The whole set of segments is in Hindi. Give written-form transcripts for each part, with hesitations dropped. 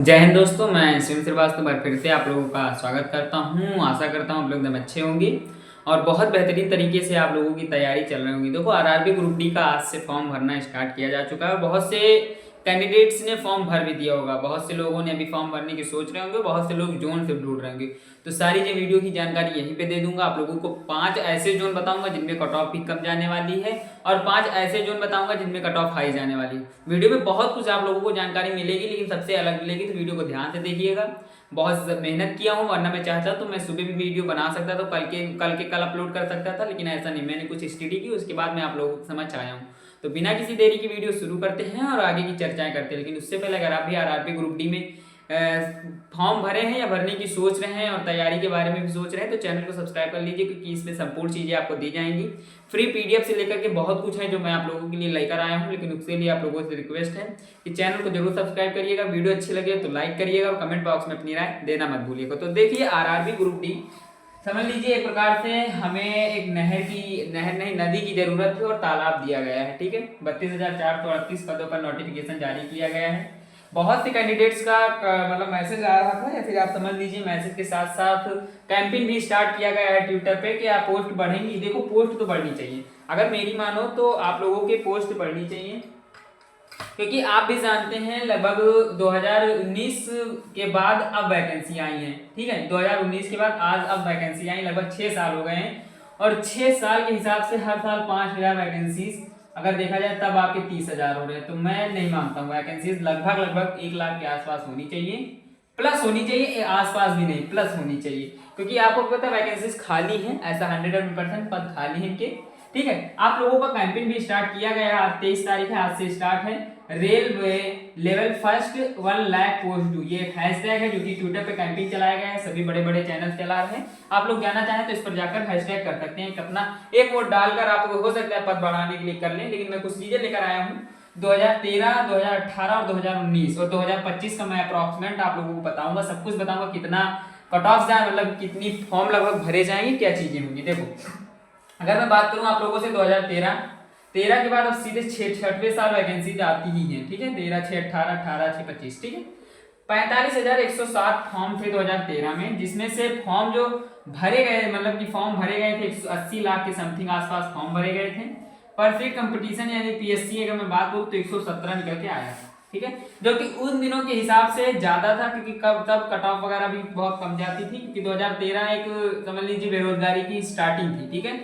जय हिंद दोस्तों, मैं शिव श्रीवास्तव बार फिर से आप लोगों का स्वागत करता हूं। आशा करता हूं आप लोग एकदम अच्छे होंगे और बहुत बेहतरीन तरीके से आप लोगों की तैयारी चल रही होंगी। देखो, आरआरबी ग्रुप डी का आज से फॉर्म भरना स्टार्ट किया जा चुका है। बहुत से कैंडिडेट्स ने फॉर्म भर भी दिया होगा, बहुत से लोगों ने अभी फॉर्म भरने की सोच रहे होंगे, बहुत से लोग जोन से ढूंढ रहे होंगे। तो सारी जो वीडियो की जानकारी यहीं पे दे दूंगा। आप लोगों को 5 ऐसे जोन बताऊंगा जिनमें कट ऑफ भी कम जाने वाली है और 5 ऐसे जोन बताऊंगा जिनमें कट ऑफ हाई जाने वाली है। वीडियो में बहुत कुछ आप लोगों को जानकारी मिलेगी, लेकिन सबसे अलग मिलेगी, तो वीडियो को ध्यान से देखिएगा। बहुत मेहनत किया हूँ, वरना मैं चाहता तो मैं सुबह भी वीडियो बना सकता था, कल अपलोड कर सकता था, लेकिन ऐसा नहीं। मैंने कुछ स्टडी की, उसके बाद मैं आप लोगों को समझ आया हूँ। तो बिना किसी देरी की वीडियो शुरू करते हैं और आगे की चर्चाएं करते हैं। लेकिन उससे पहले अगर आप भी आरआरबी ग्रुप डी में फॉर्म भरे हैं या भरने की सोच रहे हैं और तैयारी के बारे में भी सोच रहे हैं, तो चैनल को सब्सक्राइब कर लीजिए, क्योंकि इसमें संपूर्ण चीज़ें आपको दी जाएंगी। फ्री पीडीएफ से लेकर के बहुत कुछ है जो मैं आप लोगों के लिए लेकर आया हूं। लेकिन उसके लिए आप लोगों से रिक्वेस्ट है कि चैनल को जरूर सब्सक्राइब करिएगा। वीडियो अच्छी लगे तो लाइक करिएगा और कमेंट बॉक्स में अपनी राय देना मत भूलिएगा। तो देखिए, आरआरबी ग्रुप डी समझ लीजिए एक प्रकार से हमें एक नहर नहीं, नदी की जरूरत है और तालाब दिया गया है। ठीक है, 32,438 पदों पर नोटिफिकेशन जारी किया गया है। बहुत से कैंडिडेट्स का मतलब मैसेज आ रहा था, या फिर आप समझ लीजिए मैसेज के साथ साथ कैंपेन भी स्टार्ट किया गया है ट्विटर पे कि आप पोस्ट बढ़ेंगी। देखो, पोस्ट तो बढ़नी चाहिए। अगर मेरी मानो तो आप लोगों के पोस्ट बढ़नी चाहिए, क्योंकि आप भी जानते हैं लगभग 2019 के बाद अब वैकेंसी आई हैं। ठीक है, 2019 के बाद आज अब वैकेंसी आई, लगभग 6 साल हो गए हैं। और 6 साल के हिसाब से हर साल 5,000 वैकेंसीज अगर देखा जाए तब आपके 30,000 हो रहे हैं। तो मैं नहीं मानता हूँ, वैकेंसीज लगभग 1 लाख के आसपास होनी चाहिए, प्लस होनी चाहिए, आसपास भी नहीं, प्लस होनी चाहिए। क्योंकि आपको पता है वैकेंसीज खाली हैं, ऐसा 100% पद खाली हैं इनके। ठीक है, आप लोगों का कैंपेन भी स्टार्ट किया गया है। आज 23 तारीख है, आज से स्टार्ट है। Railway level first 1 lakh post do, ये हैशटैग है जो कि ट्विटर पे कैंपेन चलाया गया है, सभी बड़े बड़े चैनल चला रहे हैं। आप लोग जाना चाहें तो इस पर जाकर हैशटैग कर सकते हैं, अपना एक वोट डालकर आप हो सकता है पद बढ़ाने के लिए कर लें। लेकिन मैं कुछ चीजें लेकर आया हूँ 2013, 2018 और 2019 और 2025 का मैं अप्रॉक्सीमेट आप लोगों को बताऊंगा, सब कुछ बताऊंगा, कितना कट ऑफ जाए, मतलब कितनी फॉर्म लगभग भरे जाएंगे, क्या चीजें होंगी। देखो, अगर मैं बात करूं आप लोगों से 2013 के बाद अब सीधे 6वें साल वैकेंसी आती ही है। ठीक है, 13, 6, 18, 18, 6, 25। ठीक है, 45,107 फॉर्म थे 2013 में, जिसमें से फॉर्म जो भरे गए, मतलब कि फॉर्म भरे गए थे 180 लाख के समथिंग आसपास फॉर्म भरे गए थे। परफेक्ट कंपटीशन यानी पीएससी अगर मैं बात करूं तो 117 निकल के आया था। ठीक है, जो कि उन दिनों के हिसाब से ज्यादा था, क्योंकि तब कट ऑफ वगैरह भी बहुत कम जाती थी, क्योंकि 2013 एक समझ लीजिए बेरोजगारी की स्टार्टिंग थी। ठीक है,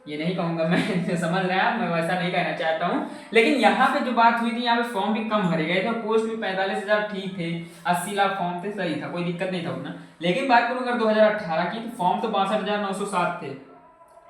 ये नहीं कहूंगा मैं समझ रहा, मैं वैसा नहीं कहना चाहता हूँ। लेकिन यहाँ पे जो बात हुई थी, यहाँ पे फॉर्म भी कम भरे गए थे, पोस्ट भी 45,000 ठीक थे, 80 लाख फॉर्म थे, सही था, कोई दिक्कत नहीं था उतना। लेकिन बात करूँ अगर 2018 की, तो फॉर्म तो 62,907 थे,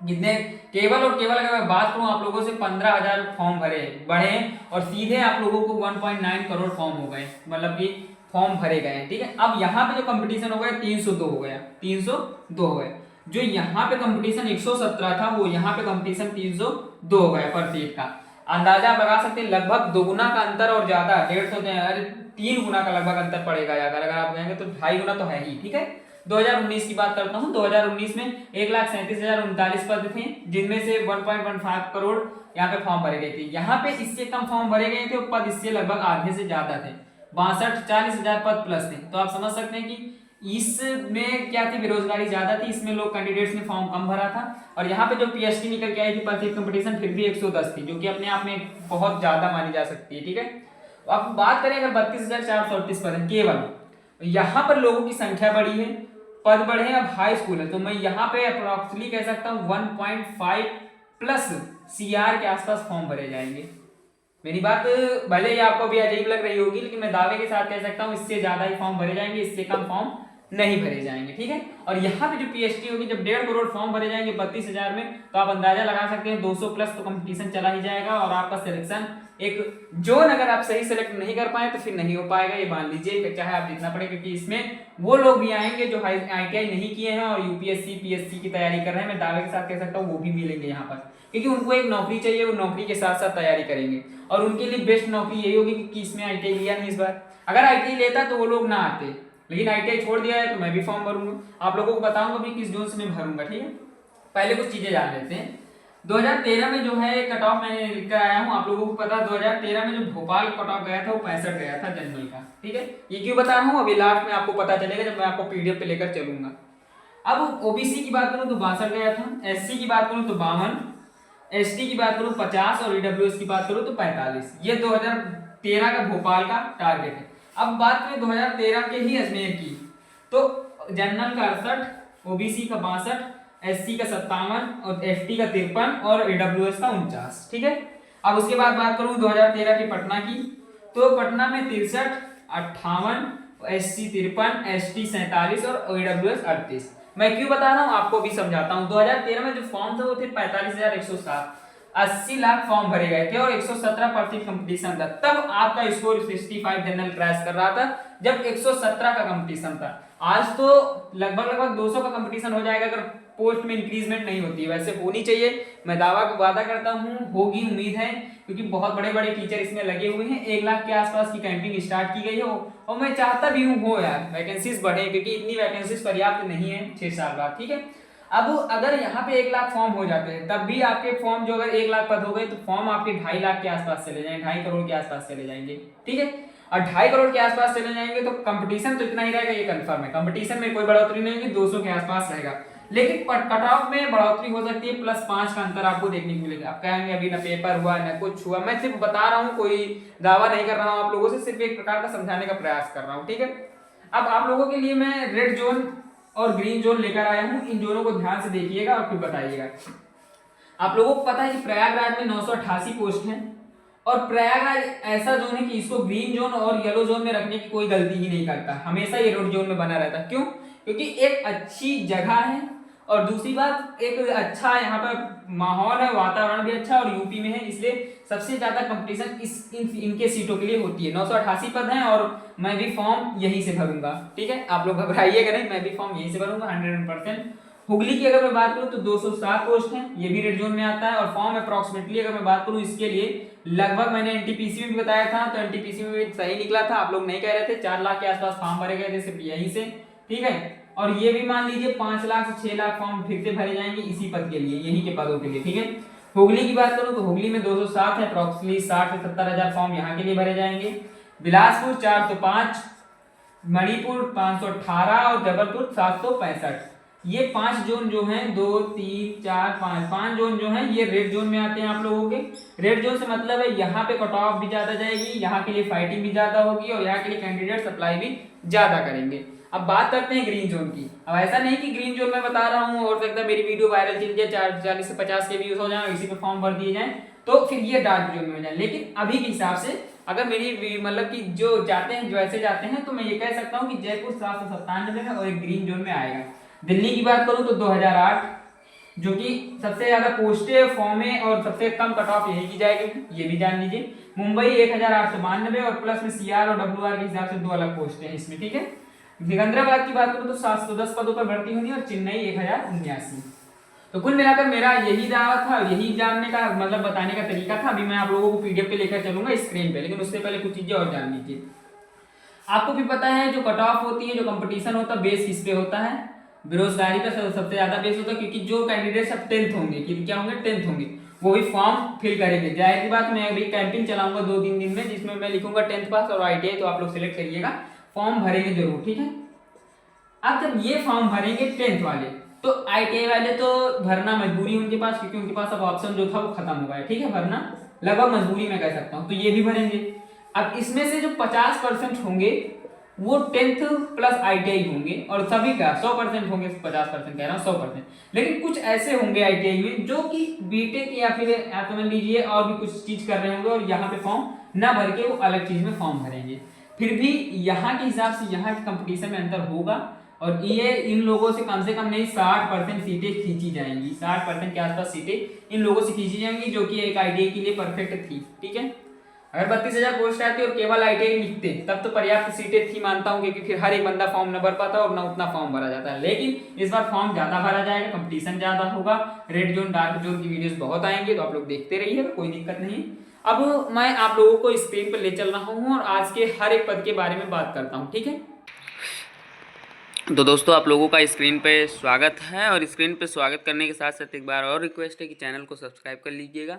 जितने केवल और केवल अगर मैं बात करूं आप लोगों से 15,000 फॉर्म बढ़े और सीधे आप लोगों को 1.9 करोड़ फॉर्म हो गए, मतलब कि फॉर्म भरे गए। ठीक है, अब यहाँ पे जो कंपटीशन हो गया 302 हो गया, 302 हो गए। जो यहाँ पे कंपटीशन 117 था, वो यहाँ पे कंपटीशन 302 हो गया पर सीट का। अंदाजा आप लगा सकते हैं, लगभग दोगुना का अंतर और ज्यादा, 150, अरे 3 गुना का लगभग अंतर पड़ेगा। अगर आप कहेंगे तो 2.5 गुना तो है ही। ठीक है, 2019 की बात करता हूं, 2019 में 1,37,039 पद थे, जिनमें से 1.15 करोड़ यहाँ पे फॉर्म भरे गए थे। यहाँ पे इससे कम फॉर्म भरे गए थे, पद इससे लगभग आधे से ज्यादा थे, 62-40,000 पद प्लस थे। तो आप समझ सकते हैं कि इसमें क्या थी, बेरोजगारी ज्यादा थी, इसमें लोग कैंडिडेट्स ने फॉर्म कम भरा था। और यहाँ पे जो पीएचडी निकल के आई थी परफेक्ट कंपटीशन, फिर भी 110 थी, जो कि अपने आप में बहुत ज्यादा मानी जा सकती है। ठीक है, अब बात करें अगर 32,438 पद है केवल, यहाँ पर लोगों की संख्या बढ़ी है, पद बढ़े, अब हाई स्कूल है, तो मैं यहाँ पे अप्रोक्सीमेटली कह सकता हूँ 1.5 प्लस सीआर के आसपास फॉर्म भरे जाएंगे। मेरी बात भले ही आपको भी अजीब लग रही होगी, लेकिन मैं दावे के साथ कह सकता हूँ इससे ज्यादा ही फॉर्म भरे जाएंगे, इससे कम फॉर्म नहीं भरे जाएंगे। ठीक है, और यहाँ पे जो पीएचडी होगी, जब 1.5 करोड़ फॉर्म भरे जाएंगे 32,000 में, तो आप अंदाजा लगा सकते हैं 200 प्लस तो कंपटीशन चला ही जाएगा। और आपका सिलेक्शन एक जोन अगर आप सही सेलेक्ट नहीं कर पाए तो फिर नहीं हो पाएगा, ये मान लीजिए, चाहे आप जितना पड़े, क्योंकि इसमें वो लोग भी आएंगे जो ITI नहीं किए हैं और यूपीएससी पीएससी की तैयारी कर रहे हैं। मैं दावे के साथ कह सकता हूँ वो भी मिलेंगे यहाँ पर, क्योंकि उनको एक नौकरी चाहिए, वो नौकरी के साथ साथ तैयारी करेंगे। और उनके लिए बेस्ट नौकरी यही होगी कि इसमें ITI लिया नहीं इस बार। अगर ITI लेता तो वो लोग ना आते, लेकिन ITI छोड़ दिया है तो मैं भी फॉर्म भरूंगा, आप लोगों को बताऊंगा भी किस जोन से मैं भरूंगा। ठीक है, पहले कुछ चीजें जान लेते हैं। 2013 में जो है कट ऑफ मैंने लिख कर आया हूँ, आप लोगों को पता 2013 में जो भोपाल कट ऑफ गया था वो 65 गया था जनरल का, ठीक है। ये क्यों बता रहा हूँ अभी लास्ट में आपको पता चलेगा जब मैं आपको पीडीएफ पे लेकर चलूंगा। अब ओबीसी की बात करूँ तो 62 गया था, एससी की बात करूँ तो 52, एसटी की बात करूँ 50 और ईडब्ल्यूएस की बात करूँ तो 45। ये 2013 का भोपाल का टारगेट है। अब बात करें 2013 के ही अजमेर की, तो जनरल का 68, ओबीसी का 62, एससी का 57 और एसटी का 53 और ईडब्ल्यूएस का 49, ठीक है। अब उसके बाद बात करूँ 2013 के पटना की, तो पटना में 63, 58, एससी 53, एसटी 47 और ईडब्ल्यूएस 38। मैं क्यों बता रहा हूँ आपको भी समझाता हूँ। 2013 में जो फॉर्म थे वो थे 45,107, 80 लाख फॉर्म भरे गए थे और 117% कंपटीशन था। तब आपका स्कोर 65 जनरल क्रैश कर रहा था जब 117 का कंपटीशन था। आज तो लगभग 200 का कंपटीशन हो जाएगा अगर पोस्ट में इंक्रीजमेंट नहीं होती है। वैसे होनी चाहिए, मैं वादा करता हूँ होगी, उम्मीद है, क्योंकि बहुत बड़े बड़े टीचर इसमें लगे हुए हैं। 1 लाख के आसपास की कैंपिंग स्टार्ट की गई है और मैं चाहता भी हूँ हो यार वैकेंसीज बढ़े, क्योंकि इतनी वैकेंसीज पर्याप्त नहीं है 6 साल बाद, ठीक है। अब अगर यहाँ पे 1 लाख फॉर्म हो जाते हैं तब भी आपके फॉर्म जो अगर 1 लाख पद हो गए तो फॉर्म आपके 2.5 लाख के आसपास चले जाएंगे, 2.5 करोड़ के आसपास चले जाएंगे, ठीक है। और 2.5 करोड़ के आसपास चले जाएंगे तो कंपटीशन तो इतना ही रहेगा, ये कंफर्म है। कंपटीशन में कोई बढ़ोतरी नहीं होगी, 200 के आसपास रहेगा, लेकिन कट ऑफ में बढ़ोतरी हो सकती है, +5 का अंतर आपको देखने को मिलेगा। आप कहेंगे अभी ना पेपर हुआ ना कुछ हुआ, मैं सिर्फ बता रहा हूँ, कोई दावा नहीं कर रहा हूँ आप लोगों से, सिर्फ एक प्रकार का समझाने का प्रयास कर रहा हूँ, ठीक है। अब आप लोगों के लिए मैं रेड जोन और ग्रीन जोन लेकर आया हूँ, इन जोनों को ध्यान से देखिएगा और फिर बताइएगा। आप लोगों को पता है कि प्रयागराज में 988 पोस्ट हैं और प्रयागराज ऐसा जोन है कि इसको ग्रीन जोन और येलो जोन में रखने की कोई गलती ही नहीं करता, हमेशा ये रेड जोन में बना रहता। क्यों? क्योंकि एक अच्छी जगह है और दूसरी बात एक अच्छा यहाँ पर माहौल है, वातावरण भी अच्छा और यूपी में है, इसलिए सबसे ज्यादा कंपटीशन इनके सीटों के लिए होती है। 988 पद हैं और मैं भी फॉर्म यहीं से भरूंगा, ठीक है। आप लोग घबराइएगा नहीं, मैं भी फॉर्म यहीं से भरूंगा 100%। हुगली की अगर मैं बात करूं तो 207 पोस्ट हैं, ये भी रेड जोन में आता है और फॉर्म अप्रोक्सीमेटली अगर मैं बात करूं इसके लिए लगभग मैंने एनटीपीसी में भी बताया था, तो एनटीपीसी में भी सही निकला था। आप लोग नहीं कह रहे थे, 4 लाख के आसपास फॉर्म भरे गए थे सिर्फ यहीं से, ठीक है। और ये भी मान लीजिए 5 लाख से 6 लाख फॉर्म फिर से भरे जाएंगे इसी पद के लिए, यही के पदों के लिए, ठीक है। हुगली की बात करूं तो हुगली में 207 है, अप्रोक्सीमेटली 60 से 70 हजार फॉर्म यहाँ के लिए भरे जाएंगे। बिलासपुर 405, मणिपुर 518 और जबलपुर 765। ये 5 जोन जो हैं, 2 3 4 5 जोन जो हैं ये रेड जोन में आते हैं आप लोगों के। रेड जोन से मतलब है यहाँ पे कट ऑफ भी ज्यादा जाएगी, यहाँ के लिए फाइटिंग भी ज्यादा होगी और यहाँ के लिए कैंडिडेट सप्लाई भी ज्यादा करेंगे। अब बात करते हैं ग्रीन जोन की। अब ऐसा नहीं कि ग्रीन जोन में बता रहा हूँ और सकता है मेरी वीडियो वायरल चल जाए, 40 से 50 के व्यूज हो जाए, इसी पे फॉर्म भर दिए जाए तो फिर ये डार्क जोन में हो जाए। लेकिन अभी के हिसाब से अगर मेरी मतलब कि जो जाते हैं जो ऐसे जाते हैं तो मैं ये कह सकता हूँ कि जयपुर 797 में और एक ग्रीन जोन में आएगा। दिल्ली की बात करूँ तो 2008 जो कि सबसे ज्यादा पोस्टें फॉर्में और सबसे कम कट ऑफ यही की जाएगी, ये भी जान लीजिए। मुंबई 1892 और प्लस में सीआर और डब्ल्यूआर के हिसाब से 2 अलग पोस्टें हैं इसमें, ठीक है। सिकंदराबाद की बात करूँ तो 710 पदों पर भर्ती होनी और चेन्नई 1079। तो कुल मिलाकर मेरा यही दावा था, यही जानने का मतलब बताने का तरीका था। अभी मैं आप लोगों को पीडीएफ पे लेकर चलूंगा स्क्रीन पे, लेकिन उससे पहले कुछ चीजें और जान लीजिए। आपको भी पता है जो कट ऑफ होती है, जो कंपटीशन होता है, बेस किस पे होता है? बेरोजगारी पर सबसे ज्यादा बेस होता है, क्योंकि जो कैंडिडेट सब 10th होंगे, क्या होंगे 10th होंगे, वो भी फॉर्म फिल करेंगे। जाहिर सी बात, मैं अभी कैंपिंग चलाऊंगा 2-3 दिन में जिसमें मैं लिखूंगा 10th पास और ITI, तो आप लोग सिलेक्ट करिएगा, फॉर्म भरेंगे जरूर, ठीक है। अब जब ये फॉर्म भरेंगे 10th वाले तो ITI वाले तो भरना मजबूरी उनके पास, क्योंकि उनके पास अब ऑप्शन जो था वो खत्म हो गया है, ठीक है। भरना लगभग मजबूरी में कह सकता हूँ, तो ये भी भरेंगे। अब इसमें से जो 50% होंगे वो 10th प्लस ITI होंगे और सभी का 100% होंगे, 50% कह रहा हूँ 100%। लेकिन कुछ ऐसे होंगे ITI में जो कि बीटेक या फिर समझ लीजिए और भी कुछ चीज कर रहे होंगे और यहाँ पे फॉर्म ना भर के वो अलग चीज में फॉर्म भरेंगे। फिर भी यहाँ के हिसाब से यहाँ के कंपटीशन में अंतर होगा और ये इन लोगों से कम नहीं 60% सीटें खींची जाएंगी, 60% के आसपास सीटें इन लोगों से खींची जाएंगी, जो कि एक ITI के लिए परफेक्ट थी, ठीक है। अगर 32,000 पोस्ट आती और केवल ITI लिखते तब तो पर्याप्त सीटें थी मानता हूँ, क्योंकि फिर हर एक बंदा फॉर्म न भर पाता और ना उतना फॉर्म भरा जाता है। लेकिन इस बार फॉर्म ज्यादा भरा जाएगा, कंपटीशन ज्यादा होगा, रेड जोन डार्क जोन की वीडियोस बहुत आएंगे, तो आप लोग देखते रहिए, कोई दिक्कत नहीं। अब मैं आप लोगों को स्क्रीन पर ले चल रहा हूँ और आज के हर एक पद के बारे में बात करता हूँ, ठीक है। तो दोस्तों आप लोगों का स्क्रीन पे स्वागत है, और स्क्रीन पे स्वागत करने के साथ साथ एक बार और रिक्वेस्ट है कि चैनल को सब्सक्राइब कर लीजिएगा,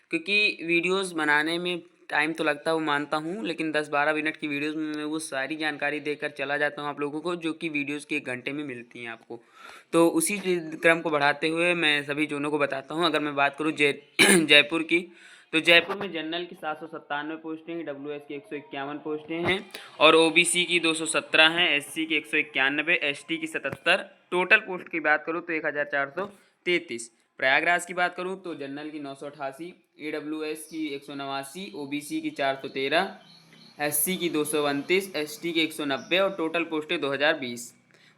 क्योंकि वीडियोस बनाने में टाइम तो लगता है वो मानता हूँ, लेकिन 10-12 मिनट की वीडियोस में मैं वो सारी जानकारी देकर चला जाता हूँ आप लोगों को, जो कि वीडियोस के 1 घंटे में मिलती हैं आपको। तो उसी क्रम को बढ़ाते हुए मैं सभी जोनों को बताता हूँ। अगर मैं बात करूँ जयपुर की, तो जयपुर में जनरल की 797 पोस्टें हैं, डब्ल्यूएस की 151 पोस्टें हैं, और ओबीसी की 217 हैं, एससी की 191, एसटी की 77। टोटल पोस्ट की बात करूँ तो 1433। प्रयागराज की बात करूँ तो जनरल की 988, ईडब्ल्यूएस की 189, ओबीसी की 413, एससी की 229, एसटी की 190 और टोटल पोस्टें 2020।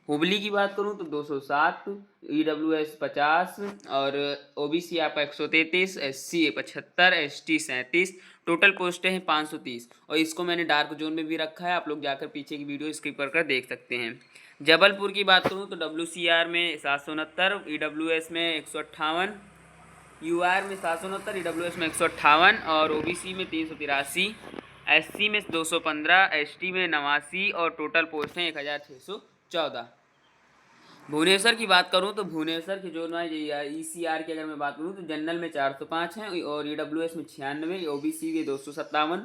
हुबली की बात करूं तो 207, ईडब्ल्यूएस 50 और ओबीसी आपका 133, एससी 75, एसटी 37। टोटल पोस्टें हैं 530, और इसको मैंने डार्क जोन में भी रखा है, आप लोग जाकर पीछे की वीडियो स्किप कर देख सकते हैं। जबलपुर की बात करूं तो डब्ल्यूसीआर में 769, ईडब्ल्यूएस में 158, यूआर में 769, ईडब्ल्यूएस में 158 और ओबीसी में 383, एससी में 215, एसटी में 89 और टोटल पोस्ट हैं 1614। भुवनेश्वर की बात करूं तो भुवनेश्वर की जो ना ईसीआर की अगर मैं बात करूं तो जनरल में 405 हैं, और ईडब्ल्यूएस में 96, ओबीसी के 257,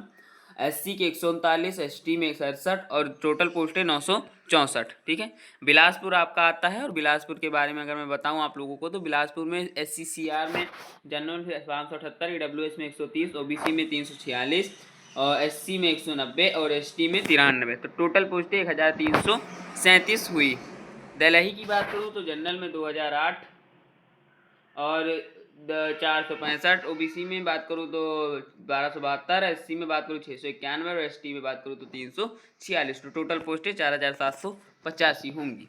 एससी के 139, एसटी में 67 और टोटल पोस्ट है 964। ठीक है, बिलासपुर आपका आता है, और बिलासपुर के बारे में अगर मैं बताऊं आप लोगों को तो बिलासपुर में एससीसीआर में जनरल में 578, ईडब्ल्यूएस में 130, ओबीसी में 346 और एससी में 190 और एसटी में 93। तो टोटल पोस्ट 1337 हुई। दिल्ली की बात करूँ तो जनरल में 2008 और 465, ओबीसी में बात करूँ तो 1272, एससी में बात करूँ 691 और एसटी में बात करूँ तो 346। तो टोटल पोस्टें 4785 होंगी।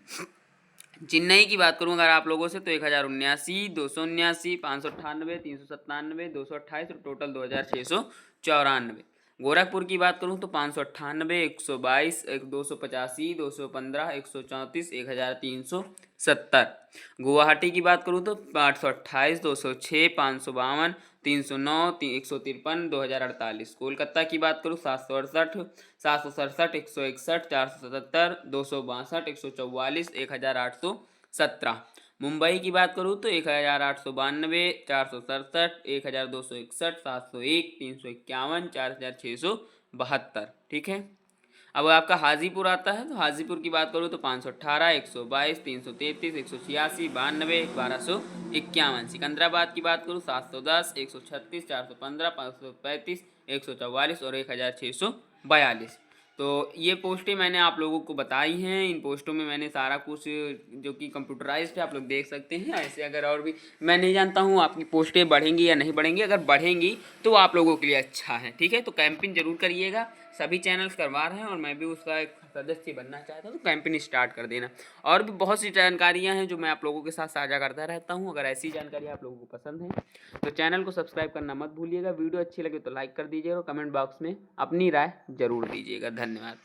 चेन्नई की बात करूँ अगर आप लोगों से तो 1079, 279, 598, 397, 228 और टोटल 2694। गोरखपुर की बात करूँ तो 598, 122, 285, 215, 134, 1370। गुवाहाटी की बात करूँ तो 828, 206, 552, 309, 153, 2048। कोलकाता की बात करूँ 768, 767, 161, 477, 262, 144, 1817। मुंबई की बात करूँ तो 1892, 467, 1261, 701, 351, 4672। ठीक है, अब आपका हाजीपुर आता है, तो हाजीपुर की बात करूँ तो 518, 122, 333, 186, 92, 1251। सिकंदराबाद की बात करूँ 710, 136, 415, 535, 144 और 1642। तो ये पोस्टें मैंने आप लोगों को बताई हैं। इन पोस्टों में मैंने सारा कुछ जो कि कंप्यूटराइज्ड है आप लोग देख सकते हैं। ऐसे अगर और भी मैं नहीं जानता हूँ आपकी पोस्टें बढ़ेंगी या नहीं बढ़ेंगी, अगर बढ़ेंगी तो आप लोगों के लिए अच्छा है। ठीक है, तो कैंपिंग जरूर करिएगा, सभी चैनल्स करवा रहे हैं और मैं भी उसका एक सदस्य बनना चाहता हूँ, तो कैंपेन स्टार्ट कर देना। और भी बहुत सी जानकारियाँ हैं जो मैं आप लोगों के साथ साझा करता रहता हूँ। अगर ऐसी जानकारी आप लोगों को पसंद है तो चैनल को सब्सक्राइब करना मत भूलिएगा। वीडियो अच्छी लगे तो लाइक कर दीजिएगा और कमेंट बॉक्स में अपनी राय जरूर दीजिएगा। धन्यवाद।